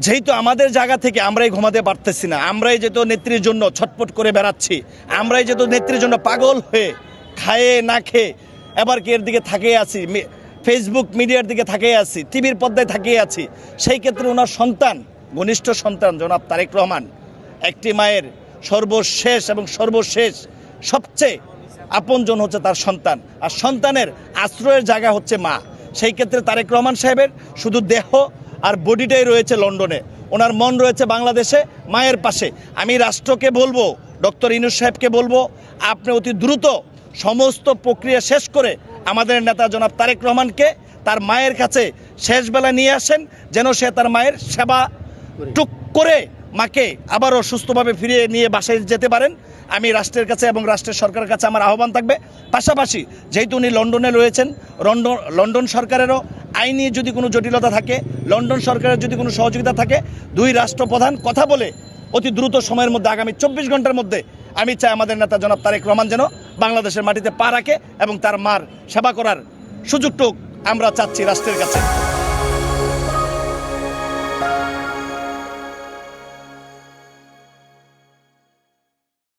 যেহেতু আমাদের জায়গা থেকে আমরাই ঘুমাতে পারতেছি না, আমরাই যেহেতু নেত্রীর জন্য ছটফট করে বেড়াচ্ছি, আমরাই যেহেতু নেত্রীর জন্য পাগল হয়ে খায়ে না খেয়ে এবার কি এর দিকে থাকিয়ে আছি, ফেসবুক মিডিয়ার দিকে থাকিয়ে আছি, টিভির পর্দায় থাকিয়ে আছি, সেই ক্ষেত্রে ওনার সন্তান, ঘনিষ্ঠ সন্তান জনাব তারেক রহমান, একটি মায়ের সর্বশেষ এবং সর্বশেষ সবচেয়ে আপনজন হচ্ছে তার সন্তান, আর সন্তানের আশ্রয়ের জায়গা হচ্ছে মা। সেই ক্ষেত্রে তারেক রহমান সাহেবের শুধু দেহ আর বডিটাই রয়েছে লন্ডনে, ওনার মন রয়েছে বাংলাদেশে মায়ের পাশে। আমি রাষ্ট্রকে বলবো, ডক্টর ইউনূস সাহেবকে বলবো, আপনি অতি দ্রুত সমস্ত প্রক্রিয়া শেষ করে আমাদের নেতা জনাব তারেক রহমানকে তার মায়ের কাছে শেষবেলা নিয়ে আসেন, যেন সে তার মায়ের সেবা টুক করে মাকে আবারও সুস্থভাবে ফিরিয়ে নিয়ে বাসায় যেতে পারেন। আমি রাষ্ট্রের কাছে এবং রাষ্ট্রের সরকারের কাছে আমার আহ্বান থাকবে। পাশাপাশি যেহেতু উনি লন্ডনে রয়েছেন, লন্ডন সরকারেরও আইনি যদি কোনো জটিলতা থাকে, লন্ডন সরকারের যদি কোনো সহযোগিতা থাকে, দুই রাষ্ট্রপ্রধান কথা বলে অতি দ্রুত সময়ের মধ্যে আগামী 24 ঘন্টার মধ্যে আমি চাই আমাদের নেতা জনাব তারেক রহমান যেন বাংলাদেশের মাটিতে পা রাখে এবং তার মার সেবা করার সুযোগটুক আমরা চাচ্ছি রাষ্ট্রের কাছে।